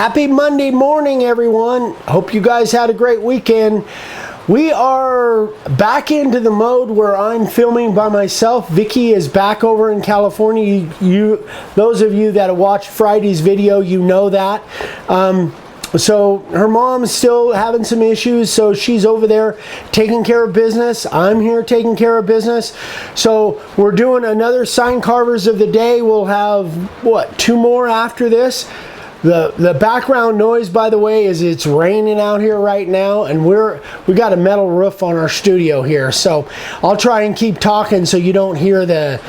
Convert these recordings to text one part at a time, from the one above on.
Happy Monday morning, everyone. Hope you guys had a great weekend. We are back into the mode where I'm filming by myself. Vicky is back over in California. Those of you that have watched Friday's video, you know that. So her mom's still having some issues, so she's over there taking care of business. I'm here taking care of business. So we're doing another sign carvers of the day. We'll have, what, 2 more after this? The background noise, by the way, is it's raining out here right now, and we got a metal roof on our studio here. So I'll try and keep talking so you don't hear the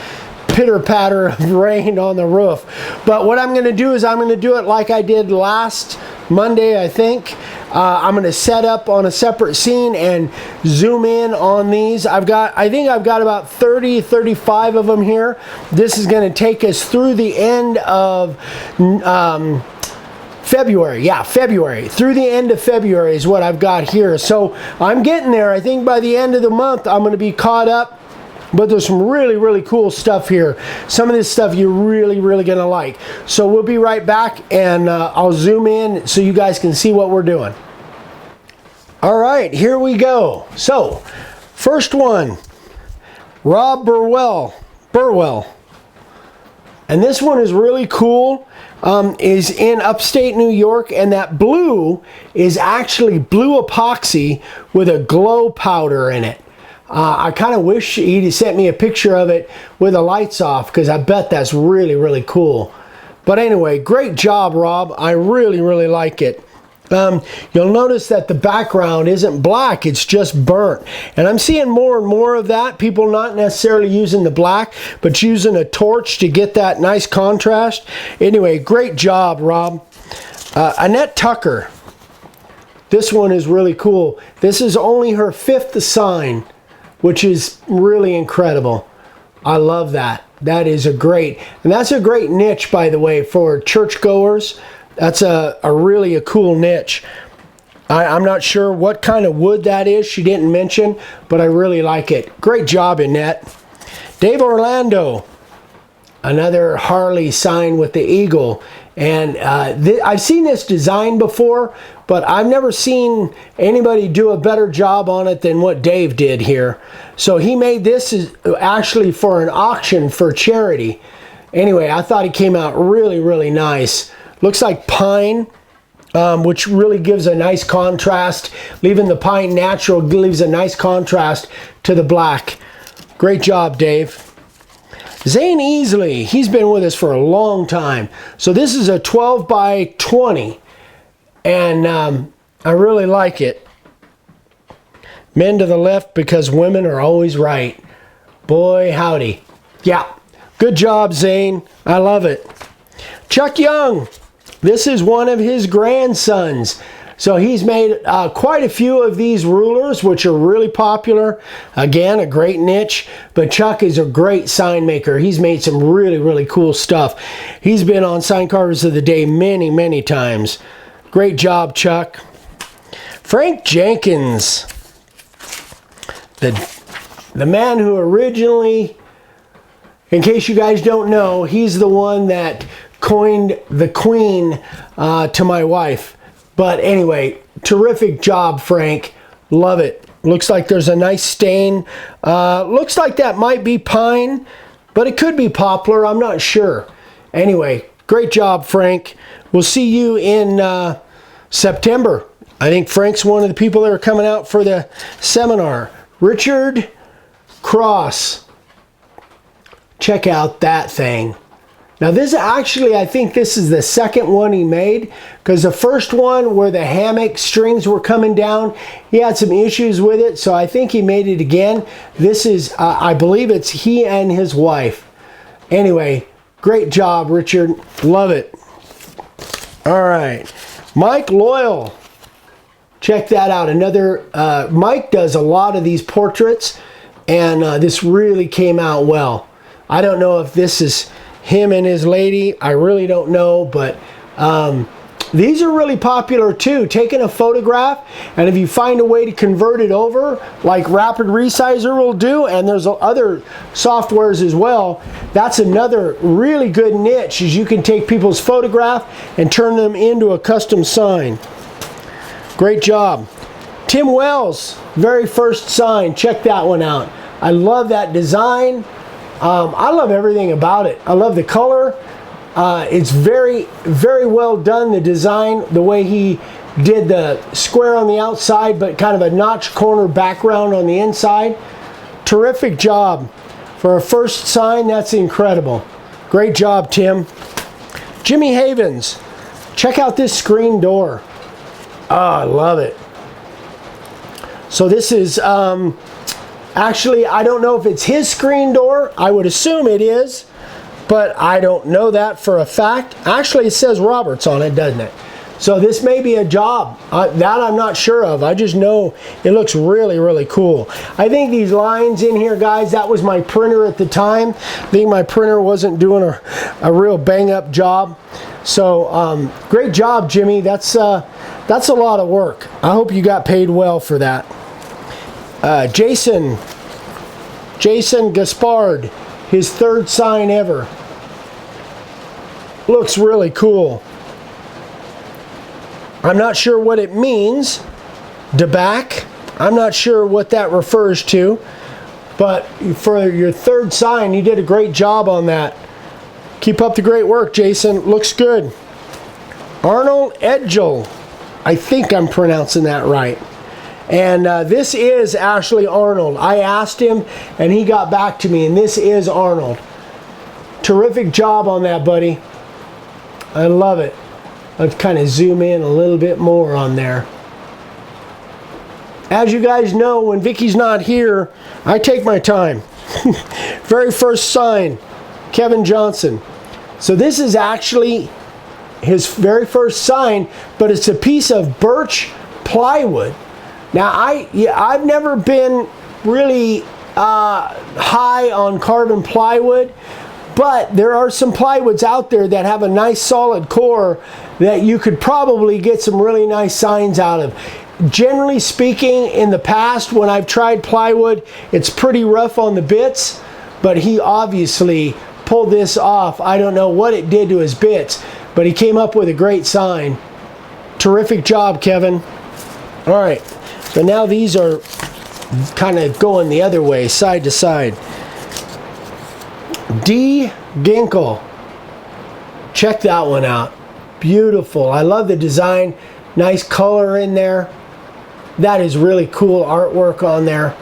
pitter-patter of rain on the roof. But what I'm going to do is I'm going to do it like I did last Monday, I think. I'm going to set up on a separate scene and zoom in on these. I think I've got about 35 of them here. This is going to take us through the end of February. Yeah, February. Through the end of February is what I've got here. So I'm getting there. I think by the end of the month I'm going to be caught up. But there's some really, really cool stuff here. Some of this stuff you're really, really going to like. So we'll be right back, and I'll zoom in so you guys can see what we're doing. All right, here we go. So, first one, Rob Burwell. And this one is really cool. Is in upstate New York, and that blue is actually blue epoxy with a glow powder in it. I kind of wish he'd sent me a picture of it with the lights off, because I bet that's really, really cool. But anyway, great job, Rob. I really, really like it. You'll notice that the background isn't black, it's just burnt. And I'm seeing more and more of that. People not necessarily using the black, but using a torch to get that nice contrast. Anyway, great job, Rob. Annette Tucker. This one is really cool. This is only her 5th sign, which is really incredible. I love that. That is a great, and that's a great niche, by the way, for churchgoers. That's a really cool niche. I'm not sure what kind of wood that is. She didn't mention, but I really like it. Great job, Annette. Dave Orlando, another Harley sign with the eagle. And I've seen this design before, but I've never seen anybody do a better job on it than what Dave did here. So he made this actually for an auction for charity. Anyway, I thought it came out really, really nice. Looks like pine, which really gives a nice contrast. Leaving the pine natural leaves a nice contrast to the black. Great job, Dave. Zane Easley, he's been with us for a long time. So this is a 12 by 20, and I really like it. Men to the left because women are always right. Boy, howdy. Yeah, good job, Zane. I love it. Chuck Young, this is one of his grandsons. So he's made quite a few of these rulers, which are really popular. Again, a great niche. But Chuck is a great sign maker. He's made some really, really cool stuff. He's been on Sign Carvers of the Day many, many times. Great job, Chuck. Frank Jenkins, the man who originally, in case you guys don't know, he's the one that coined the queen to my wife. But anyway, terrific job, Frank. Love it. Looks like there's a nice stain. Looks like that might be pine, but it could be poplar. I'm not sure. Anyway, great job, Frank. We'll see you in September. I think Frank's one of the people that are coming out for the seminar. Richard Cross. Check out that thing. Now this actually, I think this is the second one he made, because the first one where the hammock strings were coming down, he had some issues with it, so I think he made it again. This is, I believe it's he and his wife. Anyway, great job, Richard. Love it. All right, Mike Loyal. Check that out. Another, Mike does a lot of these portraits, and this really came out well. I don't know if this is him and his lady, I really don't know, but These are really popular too. Taking a photograph, and if you find a way to convert it over, like Rapid Resizer will do, and there's other softwares as well, that's another really good niche, is you can take people's photograph and turn them into a custom sign. Great job. Tim Wells, very first sign. Check that one out. I love that design. I love everything about it. I love the color. It's very, very well done, the design, the way he did the square on the outside, but kind of a notch corner background on the inside. Terrific job. For a first sign, that's incredible. Great job, Tim. Jimmy Havens, check out this screen door. Oh, I love it. So this is, actually, I don't know if it's his screen door. I would assume it is, but I don't know that for a fact. Actually, it says Roberts on it, doesn't it? So this may be a job. That I'm not sure of. I just know it looks really, really cool. I think these lines in here, guys, that was my printer at the time. I think my printer wasn't doing a real bang-up job. So great job, Jimmy. That's a lot of work. I hope you got paid well for that. Jason Gaspard, his third sign ever. Looks really cool. I'm not sure what it means. DeBack. I'm not sure what that refers to. But for your third sign, you did a great job on that. Keep up the great work, Jason. Looks good. Arnold Edgel. I think I'm pronouncing that right. And this is Ashley Arnold. I asked him, and he got back to me, and this is Arnold. Terrific job on that, buddy. I love it. Let's kind of zoom in a little bit more on there. As you guys know, when Vicky's not here, I take my time. Very first sign, Kevin Johnson. So this is actually his very first sign, but it's a piece of birch plywood. Now, I've never been really high on carbon plywood, but there are some plywoods out there that have a nice solid core that you could probably get some really nice signs out of. Generally speaking, in the past when I've tried plywood, it's pretty rough on the bits, but he obviously pulled this off. I don't know what it did to his bits, but he came up with a great sign. Terrific job, Kevin. All right. So now these are kind of going the other way, side to side. D. Ginkle. Check that one out. Beautiful. I love the design. Nice color in there. That is really cool artwork on there.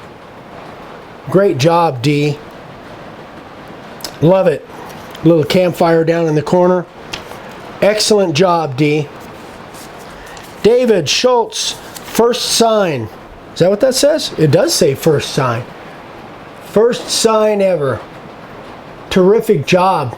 Great job, D. Love it. Little campfire down in the corner. Excellent job, D. David Schultz. First sign. Is that what that says? It does say first sign. First sign ever. Terrific job.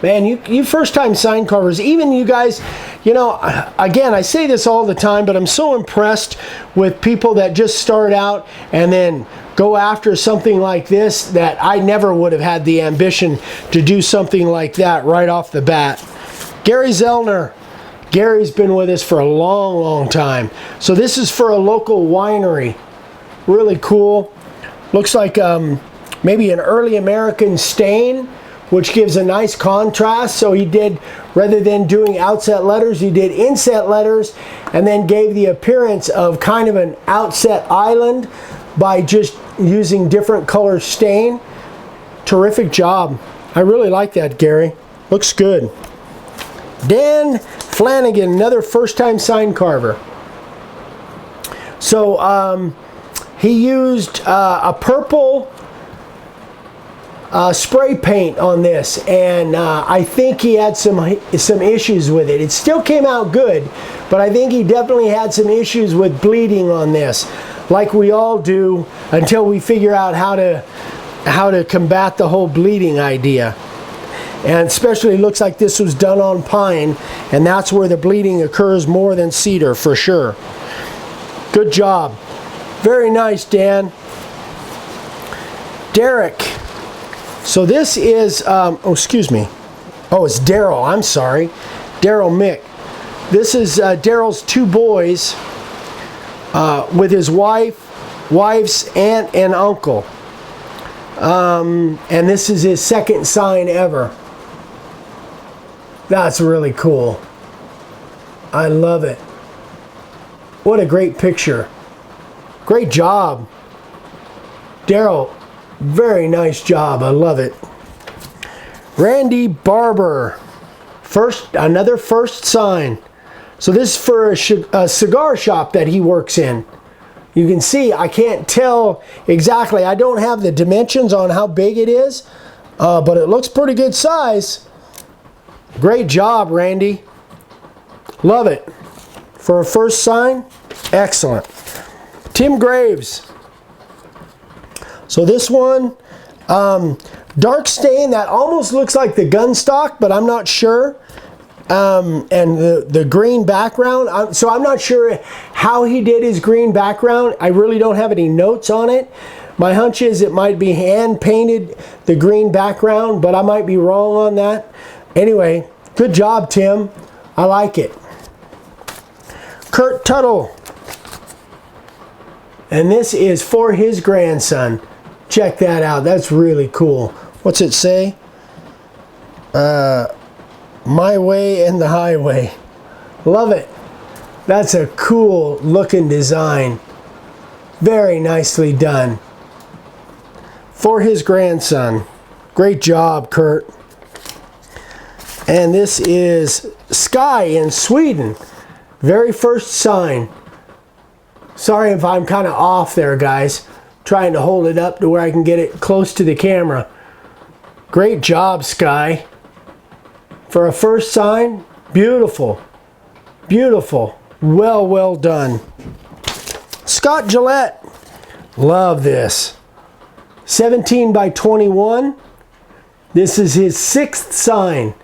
Man, you first time sign carvers, even you guys, you know, again, I say this all the time, but I'm so impressed with people that just start out and then go after something like this, that I never would have had the ambition to do something like that right off the bat. Gary Zellner. Gary's been with us for a long, long time. So this is for a local winery. Really cool. Looks like maybe an early American stain, which gives a nice contrast. So he did, rather than doing outset letters, he did inset letters, and then gave the appearance of kind of an outset island by just using different color stain. Terrific job. I really like that, Gary. Looks good. Dan Flanagan, another first-time sign carver. So he used a purple spray paint on this, and I think he had some issues with it. It still came out good, but I think he definitely had some issues with bleeding on this, like we all do, until we figure out how to combat the whole bleeding idea. And especially looks like this was done on pine, and that's where the bleeding occurs more than cedar for sure. Good job. Very nice, Dan. Derek. So this is, oh, excuse me. Oh, it's Daryl. I'm sorry. Daryl Mick. This is Daryl's two boys with his wife's aunt and uncle. And this is his second sign ever. That's really cool. I love it. What a great picture. Great job. Daryl, very nice job. I love it. Randy Barber. Another first sign. So this is for a cigar shop that he works in. You can see, I can't tell exactly. I don't have the dimensions on how big it is, but it looks pretty good size. Great job, Randy. Love it. For a first sign, excellent. Tim Graves. So this one, dark stain that almost looks like the gun stock, but I'm not sure. And the green background, so I'm not sure how he did his green background. I really don't have any notes on it. My hunch is it might be hand painted, the green background, but I might be wrong on that. Anyway, good job, Tim. I like it. Kurt Tuttle. And this is for his grandson. Check that out. That's really cool. What's it say? My Way and the Highway. Love it. That's a cool looking design. Very nicely done. For his grandson. Great job, Kurt. And this is Sky in Sweden. Very first sign. Sorry if I'm kind of off there, guys. Trying to hold it up to where I can get it close to the camera. Great job, Sky. For a first sign, beautiful. Beautiful. Well done. Scott Gillette. Love this. 17 by 21. This is his sixth sign.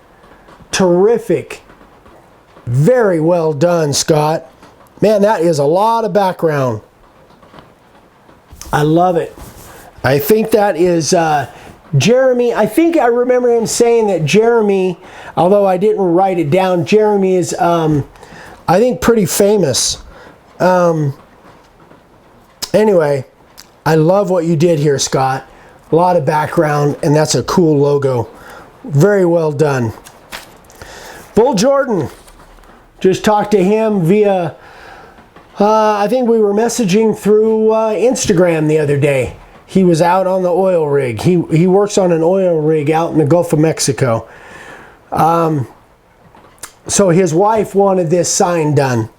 Terrific. Very well done, Scott. Man, that is a lot of background. I love it. I think that is Jeremy. I think I remember him saying that Jeremy, although I didn't write it down, Jeremy is, I think, pretty famous. Anyway, I love what you did here, Scott. A lot of background, and that's a cool logo. Very well done. Bull Jordan. Just talked to him via, I think we were messaging through Instagram the other day. He was out on the oil rig. He works on an oil rig out in the Gulf of Mexico. So his wife wanted this sign done.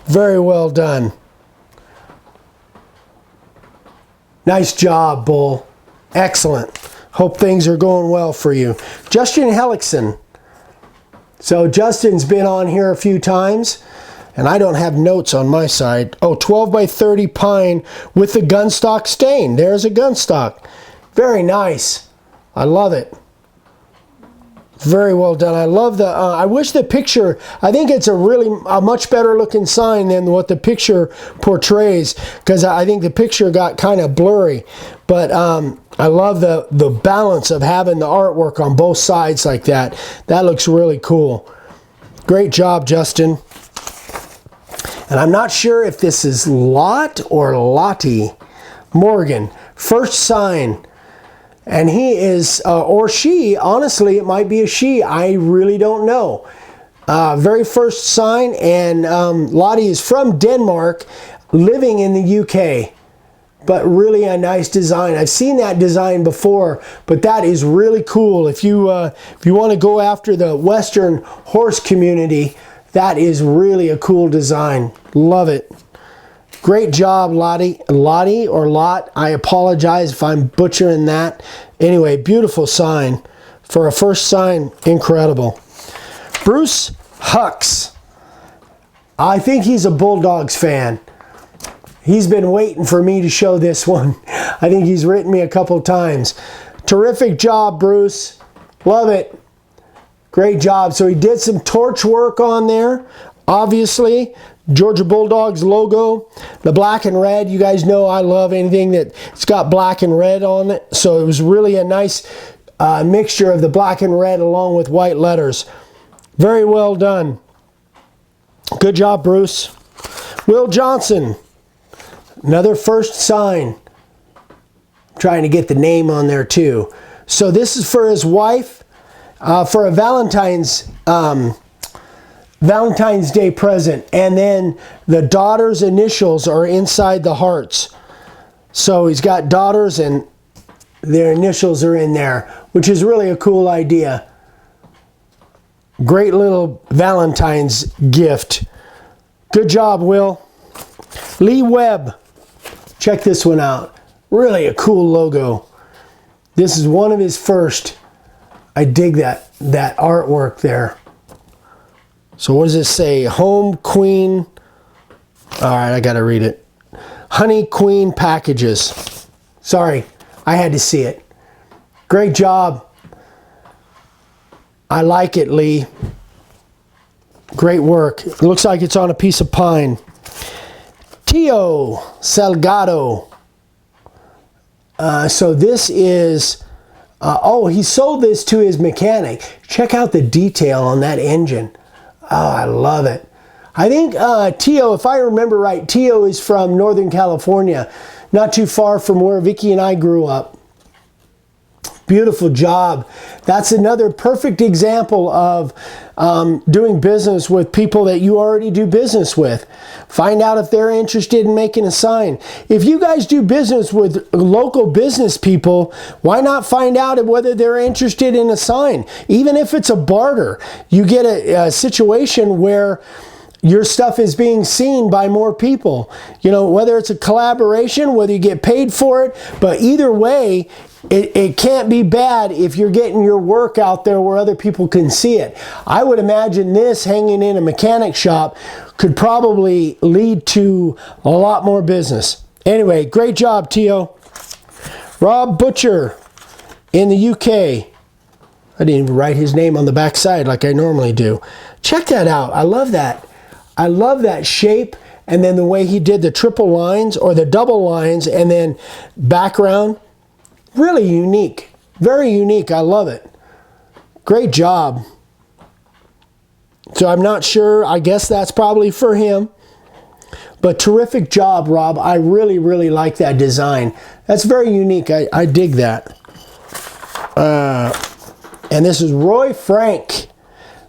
Very well done. Nice job, Bull. Excellent. Hope things are going well for you. Justin Hellickson. So Justin's been on here a few times, and I don't have notes on my side. Oh, 12 by 30 pine with the gunstock stain. There's a gunstock. Very nice. I love it. Very well done. I love the, I wish the picture, I think it's a much better looking sign than what the picture portrays, because I think the picture got kind of blurry. But I love the balance of having the artwork on both sides like that. That looks really cool. Great job, Justin. And I'm not sure if this is Lot or Lottie Morgan. First sign. And he is, or she, honestly, it might be a she. I really don't know. Very first sign, and Lottie is from Denmark, living in the UK. But really a nice design. I've seen that design before, but that is really cool. If you want to go after the Western horse community, that is really a cool design. Love it. Great job, Lottie. Lottie or Lot. I apologize if I'm butchering that. Anyway, beautiful sign. For a first sign, incredible. Bruce Hucks. I think he's a Bulldogs fan. He's been waiting for me to show this one. I think he's written me a couple times. Terrific job, Bruce. Love it. Great job. So he did some torch work on there. Obviously, Georgia Bulldogs logo, the black and red. You guys know I love anything that's got black and red on it. So it was really a nice mixture of the black and red along with white letters. Very well done. Good job, Bruce. Will Johnson, another first sign. Trying to get the name on there too. So this is for his wife, for a Valentine's Day present, and then the daughter's initials are inside the hearts. So he's got daughters and their initials are in there, which is really a cool idea. Great little Valentine's gift. Good job, Will. Lee Webb, check this one out. Really a cool logo. This is one of his first. I dig that artwork there. So what does it say? Home Queen. All right, I got to read it. Honey Queen Packages. Sorry, I had to see it. Great job. I like it, Lee. Great work. It looks like it's on a piece of pine. Tio Salgado. So this is, oh, he sold this to his mechanic. Check out the detail on that engine. Oh, I love it. I think Tio, if I remember right, Tio is from Northern California, not too far from where Vicky and I grew up. Beautiful job. That's another perfect example of doing business with people that you already do business with. Find out if they're interested in making a sign. If you guys do business with local business people, why not find out whether they're interested in a sign? Even if it's a barter, you get a situation where your stuff is being seen by more people. You know, whether it's a collaboration, whether you get paid for it, but either way, it can't be bad if you're getting your work out there where other people can see it. I would imagine this hanging in a mechanic shop could probably lead to a lot more business. Anyway, great job, Tio. Rob Butcher in the UK. I didn't even write his name on the back side like I normally do. Check that out. I love that. I love that shape, and then the way he did the triple lines or the double lines and then background. Really unique. Very unique. I love it. Great job. So I'm not sure. I guess that's probably for him. But terrific job, Rob. I really, really like that design. That's very unique. I dig that. And this is Roy Frank.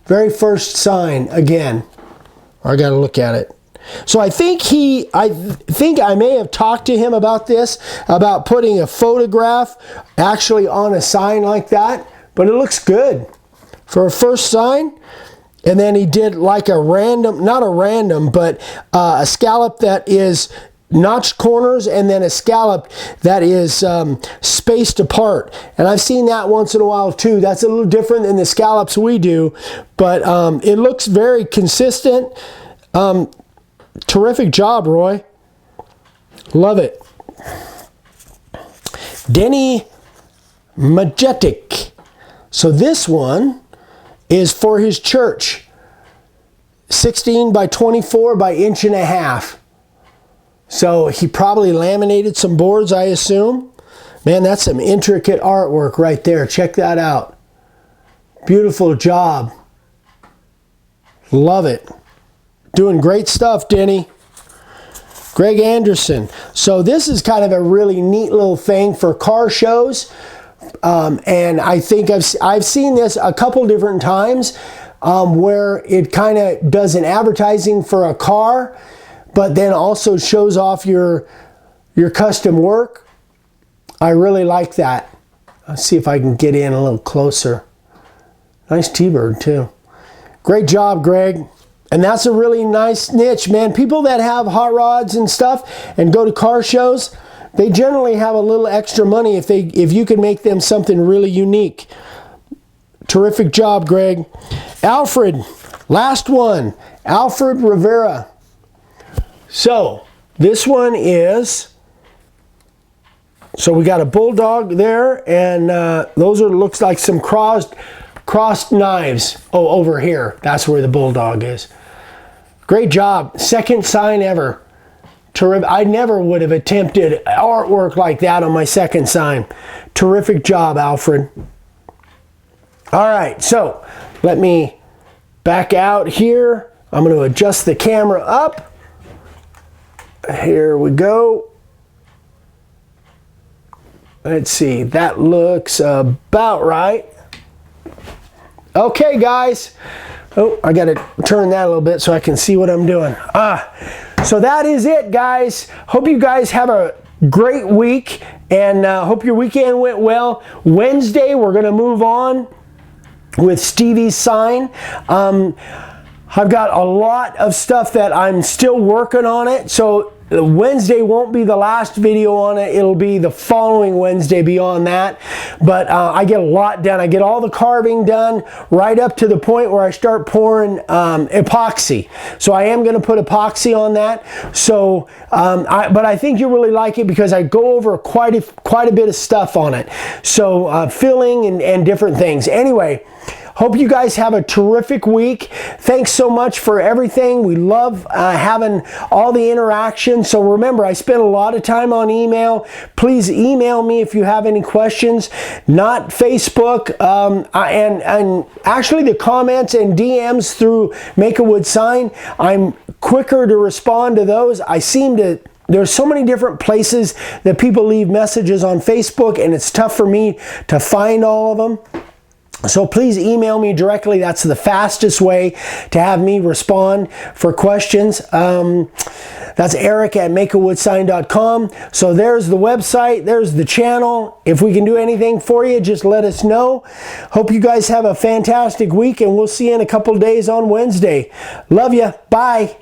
Very first sign again. I got to look at it. So I think I may have talked to him about this, about putting a photograph actually on a sign like that, but it looks good for a first sign. And then he did like a random, not a random, but a scallop that is notched corners and then a scallop that is spaced apart. And I've seen that once in a while too. That's a little different than the scallops we do, but it looks very consistent. Terrific job, Roy. Love it. Denny Majetic. So this one is for his church. 16 by 24 by inch and a half. So he probably laminated some boards, I assume. Man, that's some intricate artwork right there. Check that out. Beautiful job. Love it. Doing great stuff, Denny. Greg Anderson. So this is kind of a really neat little thing for car shows. And I think I've seen this a couple different times where it kind of does an advertising for a car, but then also shows off your custom work. I really like that. Let's see if I can get in a little closer. Nice T-bird too. Great job, Greg. And that's a really nice niche, man. People that have hot rods and stuff and go to car shows, they generally have a little extra money if you can make them something really unique. Terrific job, Greg. Alfred, last one. Alfred Rivera. So this one is, so we got a bulldog there, and those looks like some crossed knives. Oh, over here. That's where the bulldog is. Great job. Second sign ever. Terrific. I never would have attempted artwork like that on my second sign. Terrific job, Alfred. All right, so let me back out here. I'm going to adjust the camera up. Here we go. Let's see, that looks about right. Okay, guys. Oh, I got to turn that a little bit so I can see what I'm doing. So that is it, guys. Hope you guys have a great week, and hope your weekend went well. Wednesday, we're going to move on with Stevie's sign. I've got a lot of stuff that I'm still working on it, so Wednesday won't be the last video on it. It'll be the following Wednesday beyond that. But I get a lot done. I get all the carving done right up to the point where I start pouring epoxy. So I am going to put epoxy on that. So, but I think you'll really like it because I go over quite a bit of stuff on it. So filling and different things. Anyway, hope you guys have a terrific week. Thanks so much for everything. We love having all the interaction. So remember, I spend a lot of time on email. Please email me if you have any questions. Not Facebook. And actually the comments and DMs through Make a Wood Sign, I'm quicker to respond to those. There's so many different places that people leave messages on Facebook, and it's tough for me to find all of them. So please email me directly. That's the fastest way to have me respond for questions. That's eric@makeawoodsign.com. So there's the website. There's the channel. If we can do anything for you, just let us know. Hope you guys have a fantastic week, and we'll see you in a couple days on Wednesday. Love you. Bye.